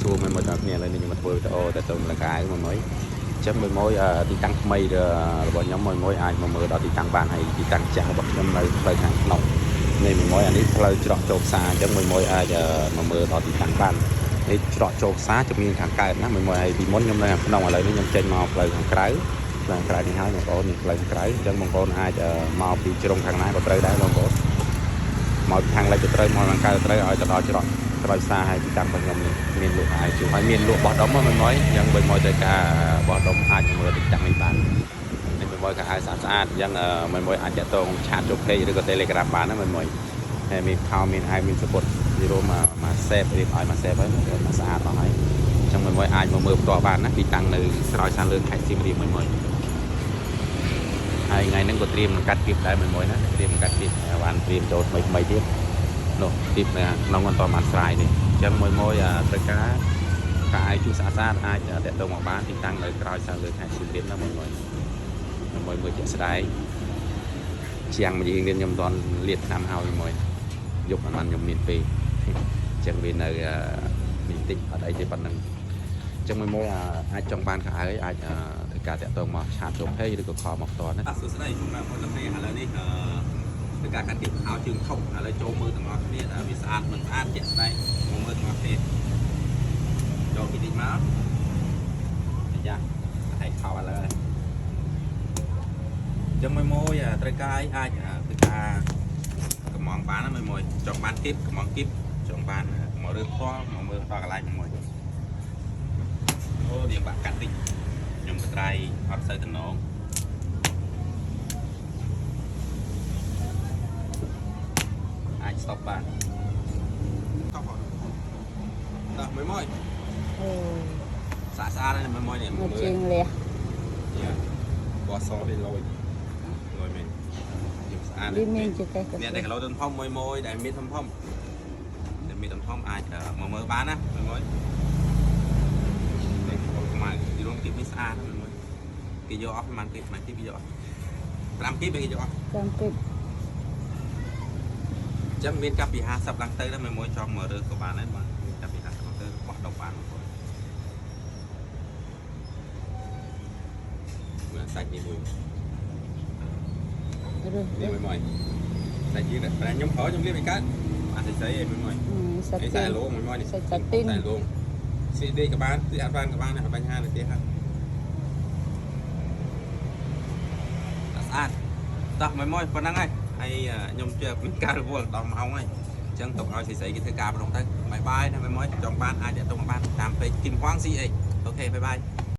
ជួមិនមកដល់គ្នាឡើយនេះមកធ្វើវីដេអូតែទៅលង្កាមួយចឹងមួយទីតាំងថ្មីរបស់ខ្ញុំមួយអាចមកមើលដល់ទីតាំងបានហើយទីតាំងចាស់របស់ខ្ញុំនៅផ្លូវខាងក្នុងនេះមួយអានេះផ្លូវច្រកចូលផ្សារអញ្ចឹងមួយអាចមកមើលដល់ទីតាំងបាននេះច្រកចូលផ្សារជំនាញខាងកើតណាមួយហើយពីមុនខ្ញុំនៅខាងក្នុងឥឡូវនេះខ្ញុំចេញមកផ្លូវខាងក្រៅផ្លូវខាងក្រៅនេះហើយបងប្អូននេះផ្លូវខាងក្រៅអញ្ចឹងបងប្អូនអាចមកពីជ្រុងខាងណាក៏ត្រូវដែរបងប្អូនមកខាងលិចក៏ត្រូវមកខាងកើតត្រូវឲ្យទៅដល់ច្រកក្រោយផ្សារហើយទីតាំងរបស់ខ្ញុំនេះមានលក់ហើយជួហើយមានលក់បោះដុំមួយអញ្ចឹងមួយត្រូវការបោះដុំអាចមើលទីតាំងនេះបាននេះមួយក៏ឲ្យស្អាតអញ្ចឹងមួយអាចតាក់ទងឆាតចូល page ឬក៏ Telegram បានណាមួយហើយមានខោមានហើយមានសពុតពីរួមមកសេពរៀបឲ្យមកសេពហើយមកស្អាតអស់ហើយអញ្ចឹងមួយអាចមកមើលផ្ទាល់បានណាទីតាំងនៅក្រោយសានលឿនខេត្តសៀមរាបមួយហើយថ្ងៃហ្នឹងក៏ត្រៀមកាត់គៀបដែរមួយណាត្រៀមកាត់គៀបបានត្រៀមចូលថ្មីទៀតនោះទីនៅក្នុងបន្តបានស្រាយនេះអញ្ចឹងមួយត្រូវការឲ្យជួយស្អាតអាចតាក់ទងមកបានទីតាំងនៅក្រោយសានលឿនខេត្តសៀមរាបណាមួយមើលជាក់ស្ដែងជាងមួយរៀងខ្ញុំមិនទាន់លាតឆ្នាំហើយមួយយកអានខ្ញុំមានពេលអញ្ចឹងវានៅនេះតិចអត់អីទេប៉ុណ្ណឹងអញ្ចឹងមួយអាចចង់បានខោឲ្យអាចធ្វើការតាក់ទងមកឆាតចូល page ឬក៏ខលមកផ្ទាល់ណាសួស្តីខ្ញុំបងប្អូនទាំងគ្នាឥឡូវនេះធ្វើការកាត់គៀបខោជើងធំឥឡូវចូលមើលទាំងអស់គ្នាវាស្អាតមិនស្អាតជាក់ស្ដែងមកមើលទាំងអស់គ្នាចូលពីតិចមកអាយ៉ាឲ្យខោឥឡូវចឹងមួយត្រូវការអាចធ្វើការកំងបានណាមួយចង់បានគៀបកំងគៀបចង់បានមករើផ្ទាល់មកមើលដល់កន្លែងមួយអូវាបាក់កាត់តិចខ្ញុំទៅត្រៃអត់សូវតំណងអាចស្តុបបានស្តុបអត់ដល់មួយស្អាតណាស់មួយនេះមើលជាងលះបោះសវាលយមែនស្អាតវាមានចិត្តតែអ្នកដែលគីឡូធំមួយដែលមានធំអាចមកមើលបានណាមួយនេះខ្មែរយល់គៀបនេះស្អាតមួយគេយកអស់ប្រហែលគៀបគេយក5គៀបគេយកអស់5គៀបចឹងមានកាប់ពី50ឡើងទៅណាមួយចង់មករើក៏បានដែរបាទកាប់ពី50ឡើងទៅបោះដុំបានបងមើលសាច់នេះមួយនេះមួយសាច់យឺតតែខ្ញុំប្រើខ្ញុំលាបឲ្យកើតអាសាច់ស្អីមួយសាច់តែលងមួយនេះសាច់ទីនតែលងស៊ីដេក៏បានទីអត់បានក៏បានដែរបញ្ហានៅទីហ្នឹងស្អាតតោះមួយប៉ុណ្ណឹងហើយខ្ញុំជឿមានការរវល់ដល់ម៉ោងហើយអញ្ចឹងទុកឲ្យស្រីគេធ្វើការប្រងទៅបាយបាយណាមួយចង់បានអាចទៅមកបានតាមពេកគីមហួង CX អូខេបាយបាយ